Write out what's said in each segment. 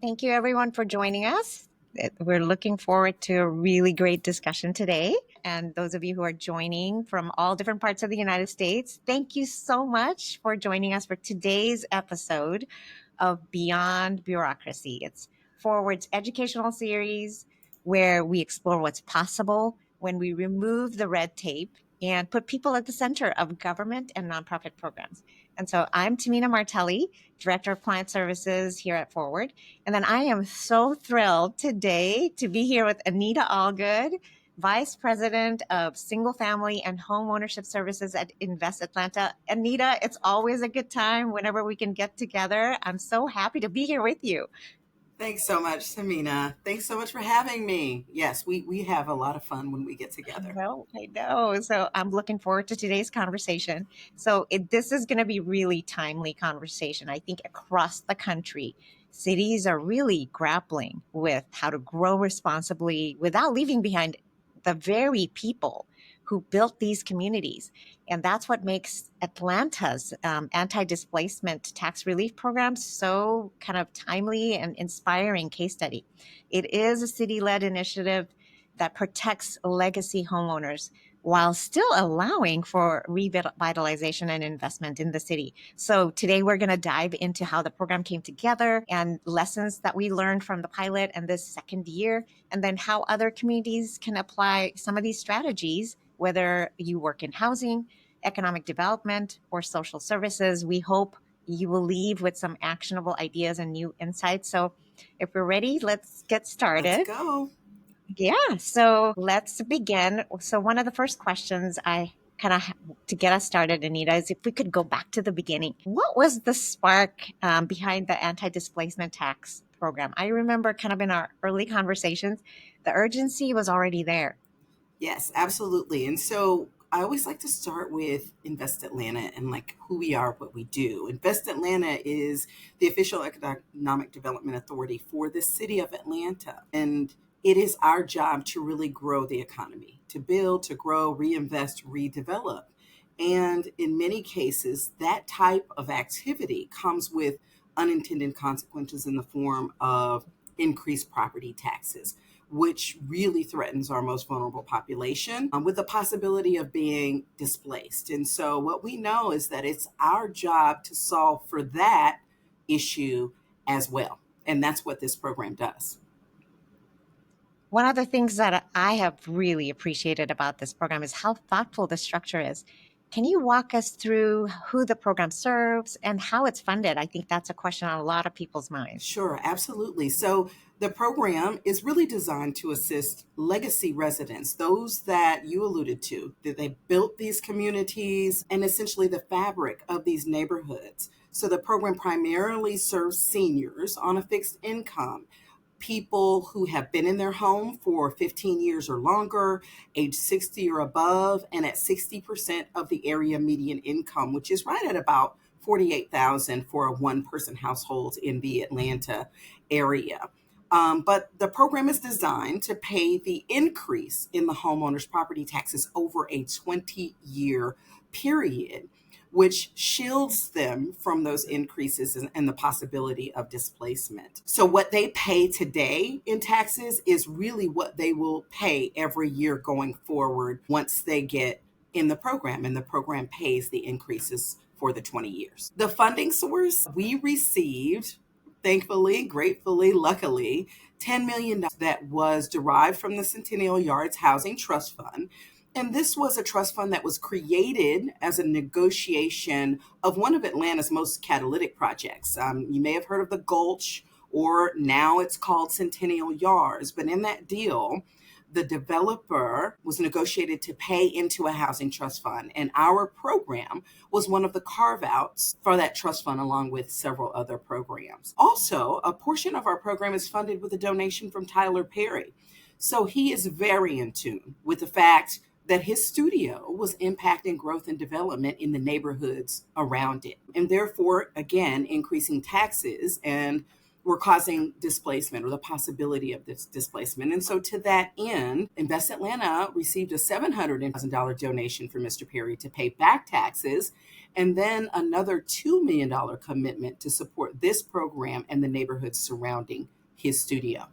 Thank you, everyone, for joining us. We're looking forward to a really great discussion today. And those of you who are joining from all different parts of the United States, thank you so much for joining us for today's episode of Beyond Bureaucracy. It's Forward's educational series where we explore what's possible when we remove the red tape and put people at the center of government and nonprofit programs. And so I'm Tahmina Martelly, Director of Client Services here at Forward. And then I am so thrilled today to be here with Anita Allgood, Vice President of Single Family and Home Ownership Services at Invest Atlanta. Anita, it's always a good time whenever we can get together. I'm so happy to be here with you. Thanks so much, Tahmina. Thanks so much for having me. Yes, we have a lot of fun when we get together. I know. So I'm looking forward to today's conversation. This is going to be really timely conversation. I think across the country, cities are really grappling with how to grow responsibly without leaving behind the very people who built these communities. And that's what makes Atlanta's anti-displacement tax relief program so kind of timely and inspiring case study. It is a city-led initiative that protects legacy homeowners while still allowing for revitalization and investment in the city. So today we're going to dive into how the program came together and lessons that we learned from the pilot and this second year, and then how other communities can apply some of these strategies, whether you work in housing, economic development, or social services. We hope you will leave with some actionable ideas and new insights. So if we're ready, let's get started. Let's go. Yeah, so let's begin. So one of the first questions I kind of to get us started, Anita, is if we could go back to the beginning. What was the spark behind the anti-displacement tax program? I remember kind of in our early conversations, the urgency was already there. Yes, absolutely. And so I always like to start with Invest Atlanta and like who we are, what we do. Invest Atlanta is the official economic development authority for the city of Atlanta. And it is our job to really grow the economy, to build, to grow, reinvest, redevelop. And in many cases, that type of activity comes with unintended consequences in the form of increased property taxes, which really threatens our most vulnerable population, with the possibility of being displaced. And so, what we know is that it's our job to solve for that issue as well. And that's what this program does. One of the things that I have really appreciated about this program is how thoughtful the structure is. Can you walk us through who the program serves and how it's funded? I think that's a question on a lot of people's minds. Sure, absolutely. So the program is really designed to assist legacy residents, those that you alluded to, that they built these communities and essentially the fabric of these neighborhoods. So the program primarily serves seniors on a fixed income, people who have been in their home for 15 years or longer, age 60 or above, and at 60% of the area median income, which is right at about 48,000 for a one-person household in the Atlanta area. But the program is designed to pay the increase in the homeowner's property taxes over a 20-year period, which shields them from those increases and the possibility of displacement. So, what they pay today in taxes is really what they will pay every year going forward once they get in the program, and the program pays the increases for the 20 years. The funding source, we received, thankfully, gratefully, luckily, $10 million that was derived from the Centennial Yards Housing Trust Fund. And this was a trust fund that was created as a negotiation of one of Atlanta's most catalytic projects. You may have heard of the Gulch, or now it's called Centennial Yards. But in that deal, the developer was negotiated to pay into a housing trust fund. And our program was one of the carve outs for that trust fund, along with several other programs. Also, a portion of our program is funded with a donation from Tyler Perry. So he is very in tune with the fact that his studio was impacting growth and development in the neighborhoods around it. And therefore, again, increasing taxes and were causing displacement or the possibility of this displacement. And so, to that end, Invest Atlanta received a $700,000 donation from Mr. Perry to pay back taxes, and then another $2 million commitment to support this program and the neighborhoods surrounding his studio.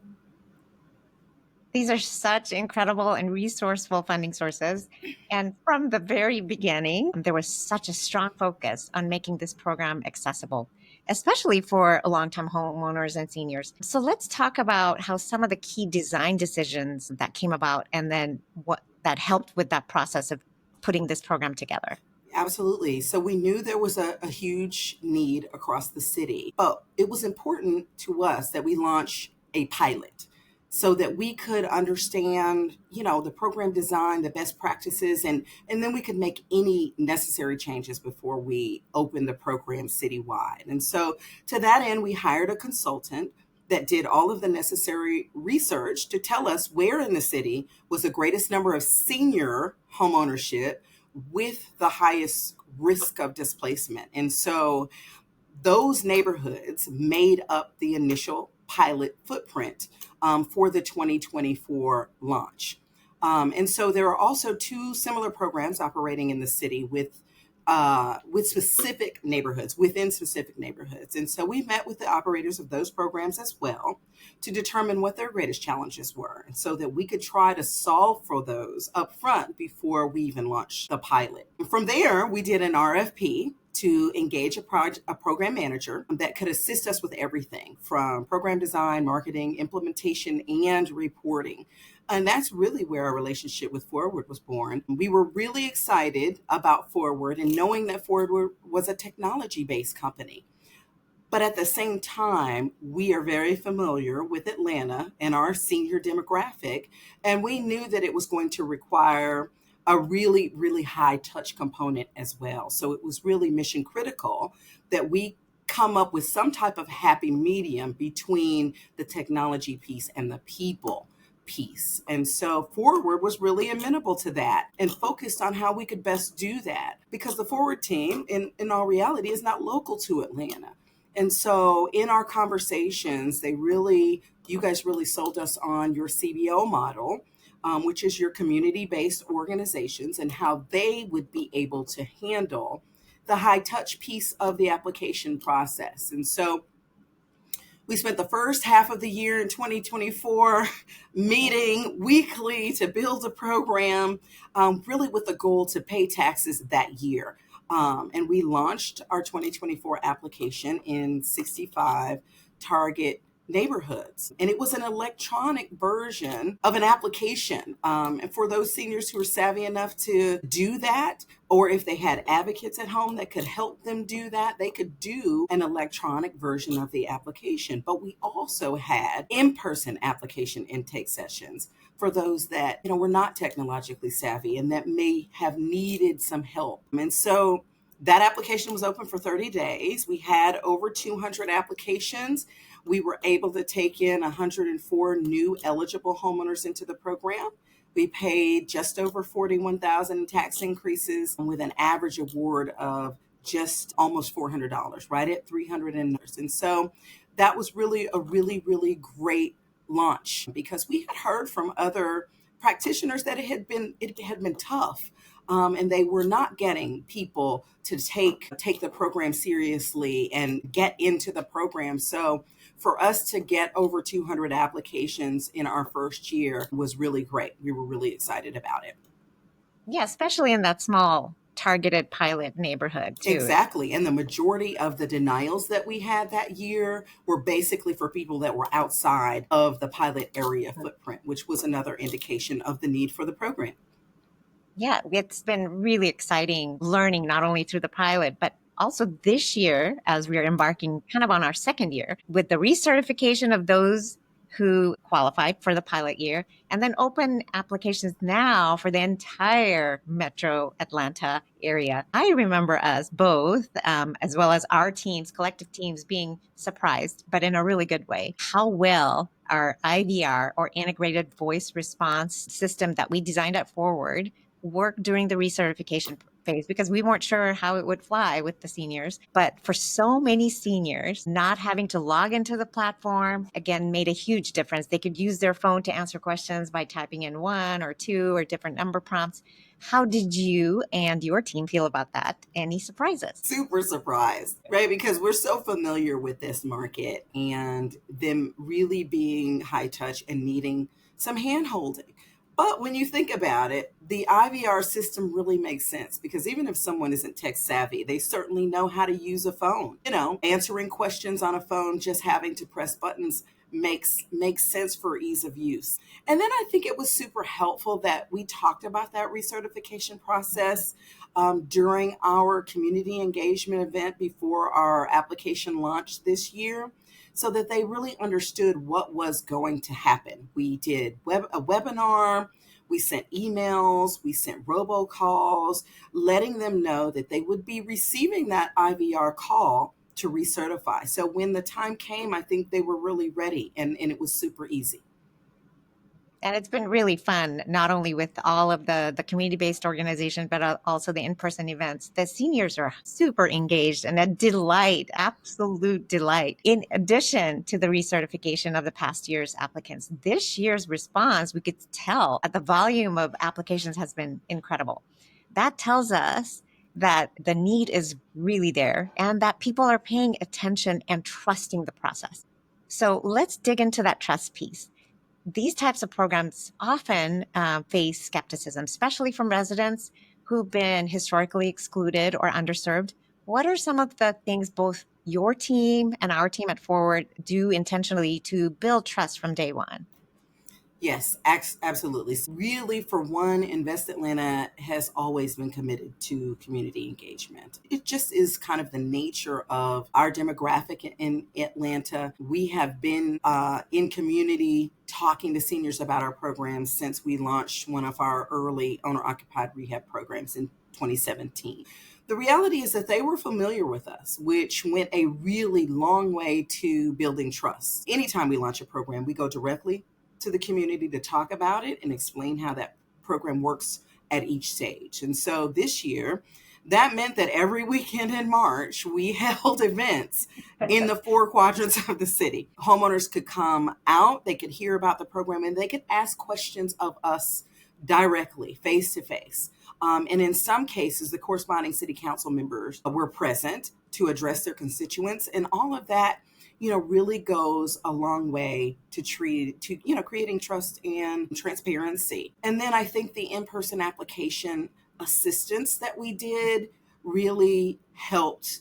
These are such incredible and resourceful funding sources. And from the very beginning, there was such a strong focus on making this program accessible, especially for long-time homeowners and seniors. So let's talk about how some of the key design decisions that came about and then what that helped with that process of putting this program together. Absolutely. So we knew there was a huge need across the city, but it was important to us that we launch a pilot so that we could understand, the program design, the best practices, and then we could make any necessary changes before we open the program citywide. And so to that end, we hired a consultant that did all of the necessary research to tell us where in the city was the greatest number of senior homeownership with the highest risk of displacement. And so those neighborhoods made up the initial pilot footprint for the 2024 launch. And so there are also two similar programs operating in the city with specific neighborhoods, within specific neighborhoods. And so we met with the operators of those programs as well to determine what their greatest challenges were, so that we could try to solve for those up front before we even launched the pilot. And from there, we did an RFP to engage a program manager that could assist us with everything from program design, marketing, implementation, and reporting. And that's really where our relationship with Forward was born. We were really excited about Forward and knowing that Forward was a technology-based company. But at the same time, we are very familiar with Atlanta and our senior demographic, and we knew that it was going to require a really, really high touch component as well. So it was really mission critical that we come up with some type of happy medium between the technology piece and the people piece. And so Forward was really amenable to that and focused on how we could best do that, because the Forward team, in all reality, is not local to Atlanta. And so in our conversations, you guys really sold us on your CBO model, which is your community-based organizations, and how they would be able to handle the high touch piece of the application process. And so we spent the first half of the year in 2024 meeting weekly to build a program, really with the goal to pay taxes that year. And we launched our 2024 application in 65 target neighborhoods. And it was an electronic version of an application. And for those seniors who are savvy enough to do that, or if they had advocates at home that could help them do that, they could do an electronic version of the application. But we also had in-person application intake sessions for those that, were not technologically savvy and that may have needed some help. And so that application was open for 30 days. We had over 200 applications. We were able to take in 104 new eligible homeowners into the program. We paid just over $41,000 in tax increases with an average award of just almost $400, right at $300. And so that was really a really, really great launch, because we had heard from other practitioners that it had been tough. And they were not getting people to take the program seriously and get into the program. So for us to get over 200 applications in our first year was really great. We were really excited about it. Yeah, especially in that small targeted pilot neighborhood too. Exactly. And the majority of the denials that we had that year were basically for people that were outside of the pilot area footprint, which was another indication of the need for the program. Yeah, it's been really exciting learning not only through the pilot, but also this year as we're embarking kind of on our second year with the recertification of those who qualified for the pilot year, and then open applications now for the entire metro Atlanta area. I remember us both, as well as our teams, collective teams, being surprised, but in a really good way, how well our IVR, or integrated voice response system that we designed at Forward, worked during the recertification phase because we weren't sure how it would fly with the seniors. But for so many seniors, not having to log into the platform, again, made a huge difference. They could use their phone to answer questions by typing in one or two or different number prompts. How did you and your team feel about that? Any surprises? Super surprised, right? Because we're so familiar with this market and them really being high touch and needing some hand holding. But when you think about it, the IVR system really makes sense because even if someone isn't tech savvy, they certainly know how to use a phone. Answering questions on a phone, just having to press buttons makes sense for ease of use. And then I think it was super helpful that we talked about that recertification process during our community engagement event before our application launched this year so that they really understood what was going to happen. We did a webinar, we sent emails, we sent robocalls, letting them know that they would be receiving that IVR call to recertify. So when the time came, I think they were really ready and it was super easy. And it's been really fun, not only with all of the community-based organizations, but also the in-person events. The seniors are super engaged and a delight, absolute delight. In addition to the recertification of the past year's applicants, this year's response, we could tell that the volume of applications has been incredible. That tells us that the need is really there and that people are paying attention and trusting the process. So let's dig into that trust piece. These types of programs often face skepticism, especially from residents who've been historically excluded or underserved. What are some of the things both your team and our team at Forward do intentionally to build trust from day one? Yes, absolutely. Really, for one, Invest Atlanta has always been committed to community engagement. It just is kind of the nature of our demographic in Atlanta. We have been in community talking to seniors about our programs since we launched one of our early owner-occupied rehab programs in 2017. The reality is that they were familiar with us, which went a really long way to building trust. Anytime we launch a program, we go directly to the community to talk about it and explain how that program works at each stage. And so this year, that meant that every weekend in March, we held events in the four quadrants of the city. Homeowners could come out, they could hear about the program, and they could ask questions of us directly, face to face. And in some cases, the corresponding city council members were present to address their constituents, and all of that really goes a long way to creating trust and transparency. And then I think the in-person application assistance that we did really helped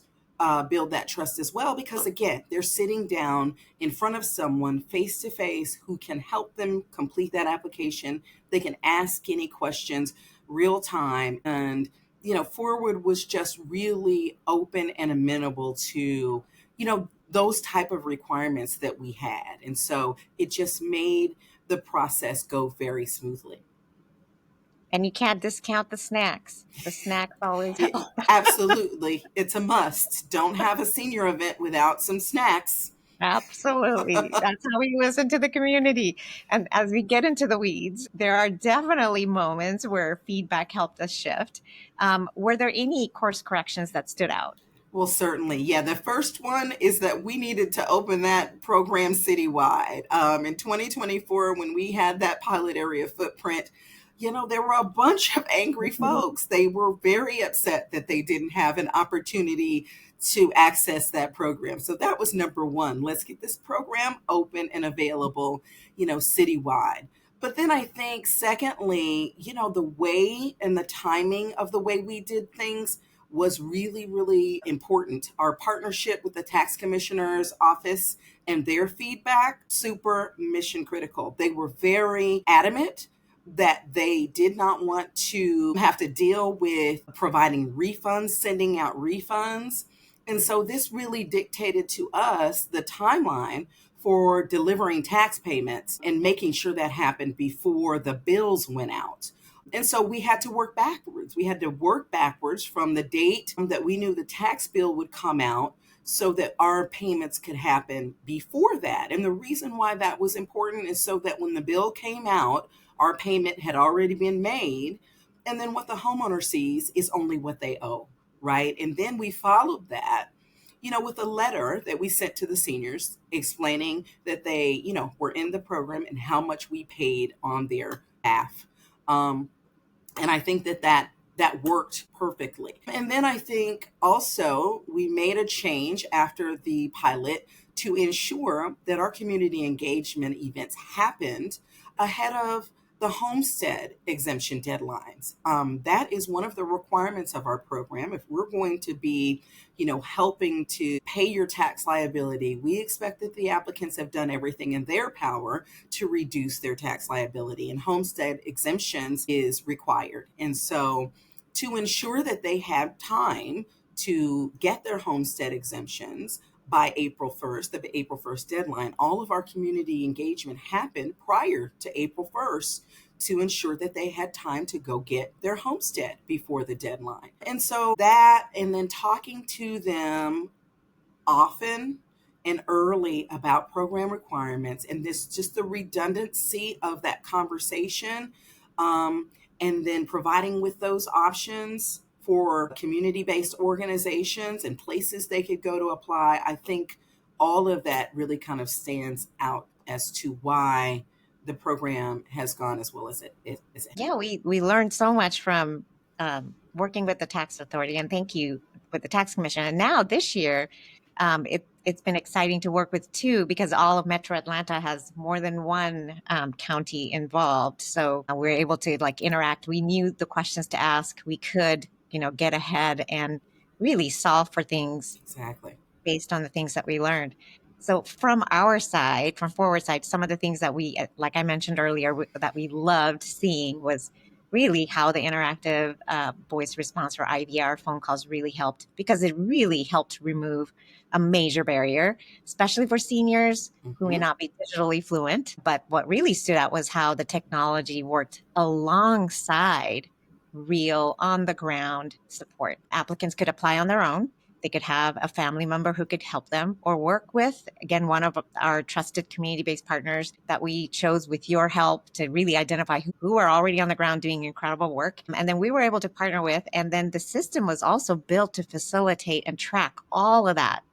build that trust as well, because again, they're sitting down in front of someone face to face who can help them complete that application. They can ask any questions real time. And Forward was just really open and amenable to those type of requirements that we had. And so it just made the process go very smoothly. And you can't discount the snacks. The snacks always Yeah, help. absolutely. It's a must. Don't have a senior event without some snacks. Absolutely. That's how we listen to the community. And as we get into the weeds, there are definitely moments where feedback helped us shift. Were there any course corrections that stood out? Well, certainly. Yeah, the first one is that we needed to open that program citywide. In 2024, when we had that pilot area footprint, there were a bunch of angry folks. They were very upset that they didn't have an opportunity to access that program. So that was number one. Let's get this program open and available, citywide. But then I think, secondly, the way and the timing of the way we did things was really, really important. Our partnership with the tax commissioner's office and their feedback, super mission critical. They were very adamant that they did not want to have to deal with providing refunds, sending out refunds. And so this really dictated to us the timeline for delivering tax payments and making sure that happened before the bills went out. And so we had to work backwards. We had to work backwards from the date that we knew the tax bill would come out so that our payments could happen before that. And the reason why that was important is so that when the bill came out, our payment had already been made And then what the homeowner sees is only what they owe, right? And then we followed that, with a letter that we sent to the seniors explaining that they, were in the program and how much we paid on their behalf. And I think that worked perfectly. And then I think also we made a change after the pilot to ensure that our community engagement events happened ahead of the homestead exemption deadlines. That is one of the requirements of our program. If we're going to be, helping to pay your tax liability, we expect that the applicants have done everything in their power to reduce their tax liability, and homestead exemptions is required. And so to ensure that they have time to get their homestead exemptions by April 1st, the April 1st deadline, all of our community engagement happened prior to April 1st to ensure that they had time to go get their homestead before the deadline. And so that, and then talking to them often and early about program requirements, and this just the redundancy of that conversation, and then providing with those options for community-based organizations and places they could go to apply. I think all of that really kind of stands out as to why the program has gone as well as it. Yeah, we learned so much from working with the tax authority, and thank you with the tax commission. And now this year, it's been exciting to work with too, because all of Metro Atlanta has more than one county involved. So we're able to like interact. We knew the questions to ask. We could, get ahead and really solve for things Exactly. based on the things that we learned. So from our side, from Forward side, some of the things that we, like I mentioned earlier, that we loved seeing was really how the interactive voice response for IVR phone calls really helped, because it really helped remove a major barrier, especially for seniors who may Mm-hmm. not be digitally fluent. But what really stood out was how the technology worked alongside real on the ground support. Applicants could apply on their own. They could have a family member who could help them or work with, again, one of our trusted community-based partners that we chose with your help to really identify who are already on the ground doing incredible work. And then we were able to partner with, and then the system was also built to facilitate and track all of that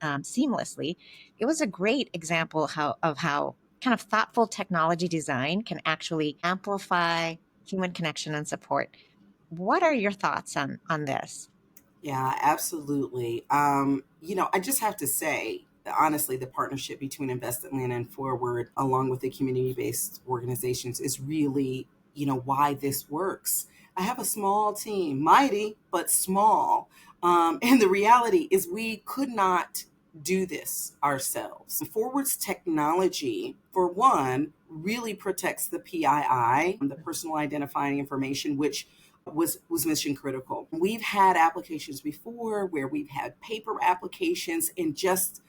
seamlessly. It was a great example of how kind of thoughtful technology design can actually amplify human connection and support. What are your thoughts on this? Yeah, absolutely. I just have to say, honestly, the partnership between Invest Atlanta and Forward, along with the community-based organizations, is really, why this works. I have a small team, mighty but small, and the reality is we could not do this ourselves. Forward's technology, for one, really protects the PII, the personal identifying information, which was mission critical. We've had applications before where we've had paper applications, and just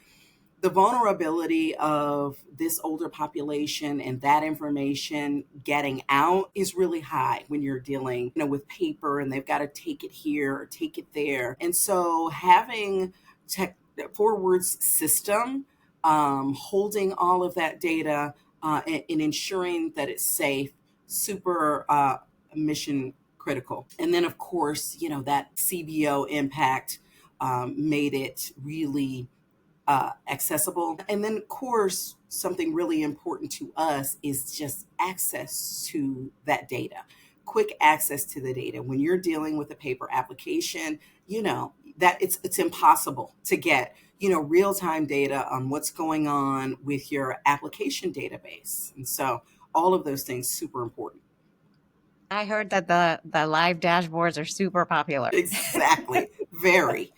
the vulnerability of this older population and that information getting out is really high when you're dealing, with paper, and they've got to take it here or take it there. And so having tech Forward's system holding all of that data, and ensuring that it's safe, super mission critical. And then, of course, that CBO impact made it really accessible. And then, of course, something really important to us is just access to that data, quick access to the data. When you're dealing with a paper application, that it's impossible to get, real-time data on what's going on with your application database. And so all of those things super important. I heard that the live dashboards are super popular. Exactly. Very.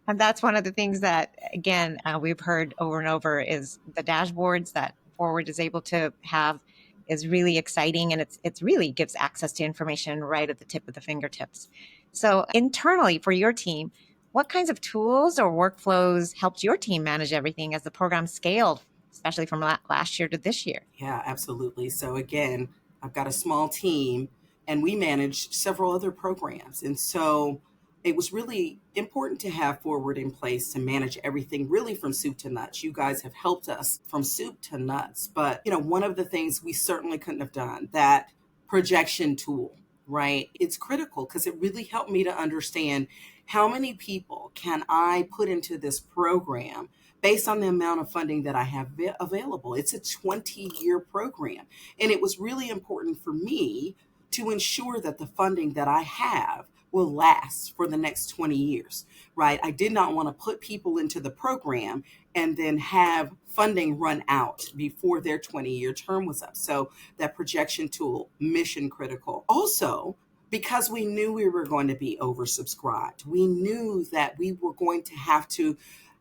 And that's one of the things that, again, we've heard over and over is the dashboards that Forward is able to have is really exciting, and it's really gives access to information right at the tip of the fingertips. So internally for your team, what kinds of tools or workflows helped your team manage everything as the program scaled, especially from last year to this year? Yeah, absolutely. So again, I've got a small team, and we manage several other programs. And so it was really important to have Forward in place to manage everything really from soup to nuts. You guys have helped us from soup to nuts. But, one of the things we certainly couldn't have done, that projection tool. right? It's critical because it really helped me to understand how many people can I put into this program based on the amount of funding that I have available. It's a 20-year program. And it was really important for me to ensure that the funding that I have will last for the next 20 years, right? I did not want to put people into the program and then have funding run out before their 20-year term was up. So that projection tool, mission critical. Also, because we knew we were going to be oversubscribed, we knew that we were going to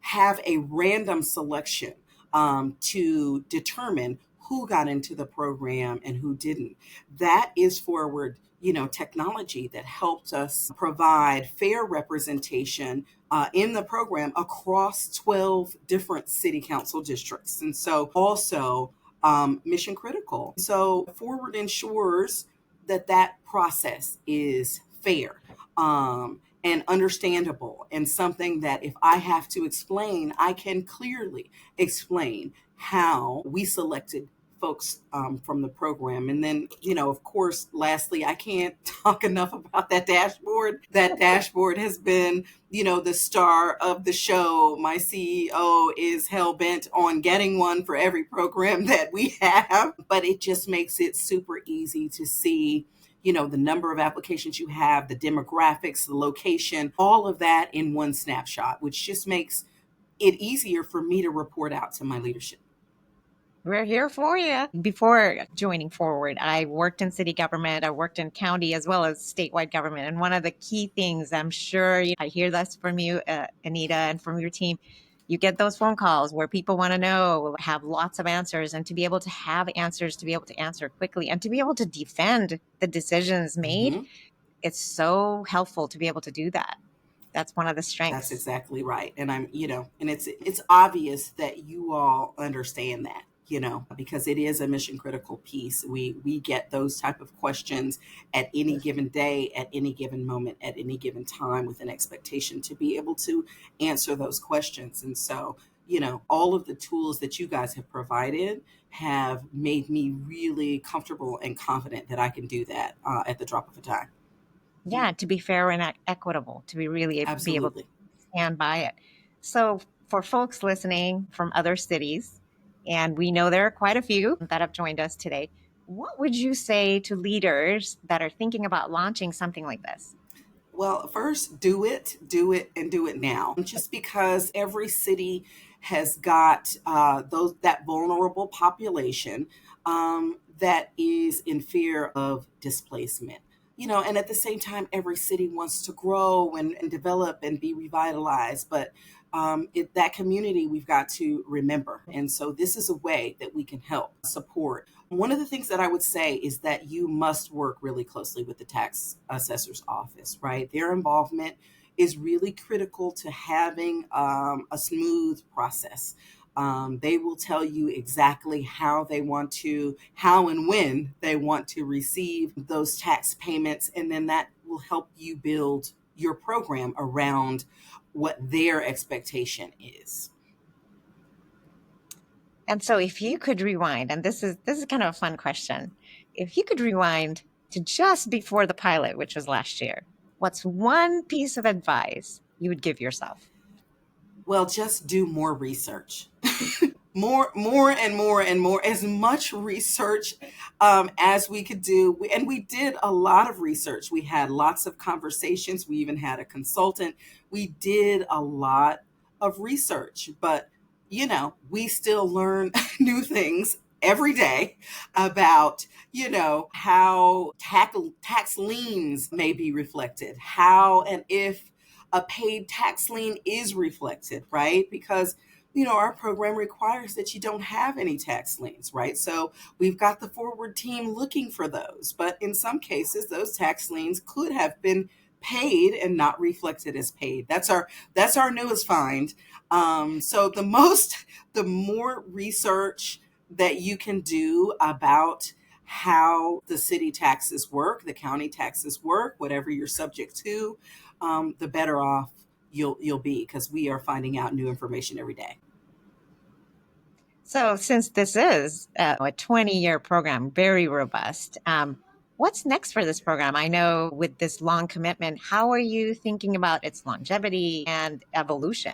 have a random selection to determine who got into the program and who didn't. That is forward, technology that helped us provide fair representation in the program across 12 different city council districts. And so also mission critical. So forward ensures that process is fair and understandable, and something that if I have to explain, I can clearly explain how we selected folks from the program. And then, of course, lastly, I can't talk enough about that dashboard. That dashboard has been, the star of the show. My CEO is hell bent on getting one for every program that we have, but it just makes it super easy to see, the number of applications you have, the demographics, the location, all of that in one snapshot, which just makes it easier for me to report out to my leadership. We're here for you. Before joining Forward, I worked in city government. I worked in county as well as statewide government. And one of the key things, I'm sure I hear this from you, Anita, and from your team, you get those phone calls where people want to know, have lots of answers, and to be able to have answers, to be able to answer quickly, and to be able to defend the decisions made. Mm-hmm. It's so helpful to be able to do that. That's one of the That's strengths. exactly right. And and it's obvious that you all understand that, because it is a mission critical piece. We get those type of questions at any given day, at any given moment, at any given time, with an expectation to be able to answer those questions. And so, all of the tools that you guys have provided have made me really comfortable and confident that I can do that at the drop of a dime. Yeah, to be fair and equitable, to be really be able to Absolutely. stand by it. So, for folks listening from other cities, and we know there are quite a few that have joined us today, what would you say to leaders that are thinking about launching something like this? Well, first, do it, and do it now. Just because every city has got that vulnerable population that is in fear of displacement. And at the same time, every city wants to grow and develop and be revitalized. But that community we've got to remember. And so this is a way that we can help support. One of the things that I would say is that you must work really closely with the tax assessor's office, right? Their involvement is really critical to having a smooth process. They will tell you exactly how and when they want to receive those tax payments. And then that will help you build your program around what their expectation is. And so, if you could rewind, and this is kind of a fun question, if you could rewind to just before the pilot, which was last year, what's one piece of advice you would give yourself? Well, just do more research. More and more and more, as much research as we could do. And we did a lot of research. We had lots of conversations. We even had a consultant. We did a lot of research, but we still learn new things every day about how tax liens may be reflected, how and if a paid tax lien is reflected, right? Because our program requires that you don't have any tax liens, right? So we've got the forward team looking for those. But in some cases, those tax liens could have been paid and not reflected as paid. That's our newest find. So the more research that you can do about how the city taxes work, the county taxes work, whatever you're subject to, the better off you'll be, because we are finding out new information every day. So, since this is a 20-year program, very robust, What's next for this program? I know with this long commitment, how are you thinking about its longevity and evolution?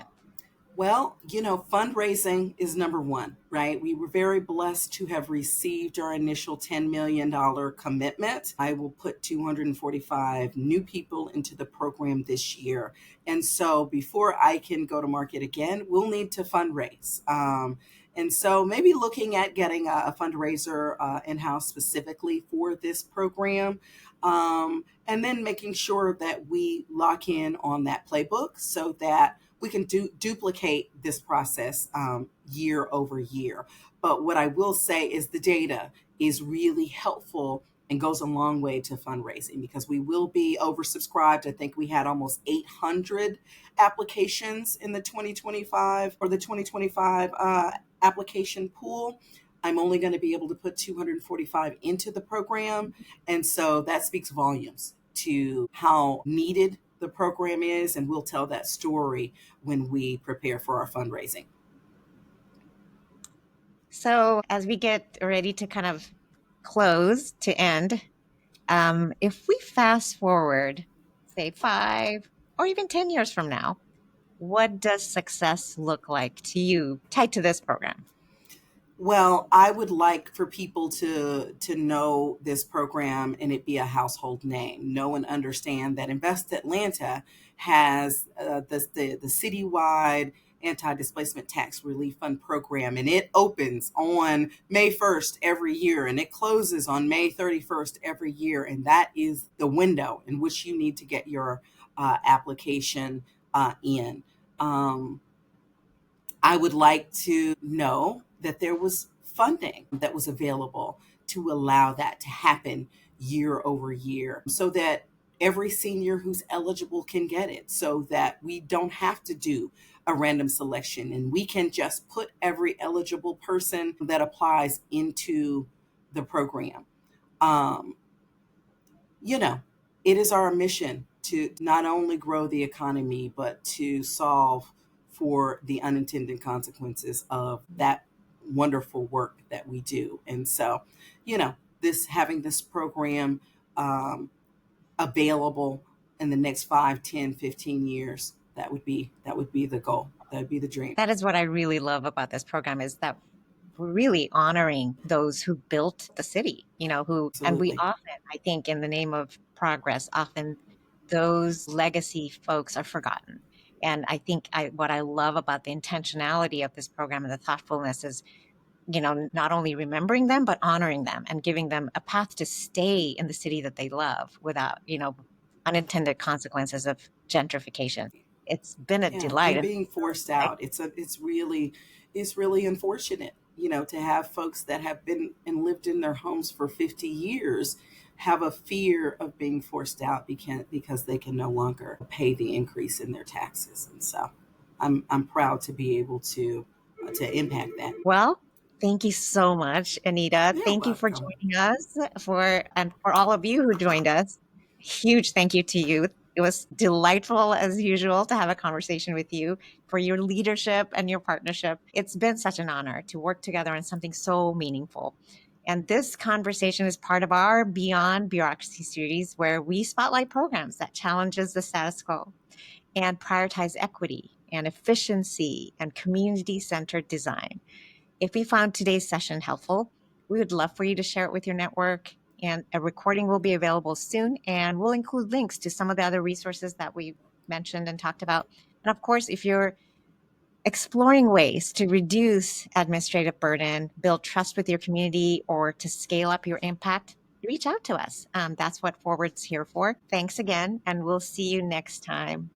Well, fundraising is number one, right? We were very blessed to have received our initial $10 million commitment. I will put 245 new people into the program this year. And so before I can go to market again, we'll need to fundraise. And so maybe looking at getting a fundraiser in house specifically for this program. And then making sure that we lock in on that playbook so that we can duplicate this process year over year. But what I will say is the data is really helpful and goes a long way to fundraising because we will be oversubscribed. I think we had almost 800 applications in the 2025 or the 2025 application pool. I'm only going to be able to put 245 into the program. And so that speaks volumes to how needed the program is. And we'll tell that story when we prepare for our fundraising. So, as we get ready to kind of close to end, if we fast forward, say 5 or even 10 years from now, what does success look like to you tied to this program? Well, I would like for people to know this program and it be a household name. Know and understand that Invest Atlanta has the citywide anti-displacement tax relief fund program, and it opens on May 1st every year and it closes on May 31st every year, and that is the window in which you need to get your application in. Um, I would like to know that there was funding that was available to allow that to happen year over year so that every senior who's eligible can get it, so that we don't have to do a random selection and we can just put every eligible person that applies into the program. Um, you know, it is our mission to not only grow the economy, but to solve for the unintended consequences of that wonderful work that we do. And so, this having this program um, available in the next 5, 10, 15 years, that would be the goal. That would be the dream. That is what I really love about this program is that we're really honoring those who built the city, and we Absolutely. often, I think, in the name of progress, often those legacy folks are forgotten. And I think what I love about the intentionality of this program and the thoughtfulness is, not only remembering them, but honoring them and giving them a path to stay in the city that they love without, unintended consequences of gentrification. It's been a Yeah, delight. and And being forced out. It's really unfortunate, to have folks that have been and lived in their homes for 50 years have a fear of being forced out because they can no longer pay the increase in their taxes. And so I'm proud to be able to impact that. well, thank you so much, Anita. You're Thank you for welcome. joining us, and for all of you who joined us. Huge thank you to you. It was delightful as usual to have a conversation with you, for your leadership and your partnership. It's been such an honor to work together on something so meaningful. And this conversation is part of our Beyond Bureaucracy series, where we spotlight programs that challenges the status quo and prioritize equity and efficiency and community-centered design. If you found today's session helpful, we would love for you to share it with your network. And a recording will be available soon, and we'll include links to some of the other resources that we mentioned and talked about. And of course, if you're exploring ways to reduce administrative burden, build trust with your community, or to scale up your impact, reach out to us. That's what Forward's here for. Thanks again, and we'll see you next time.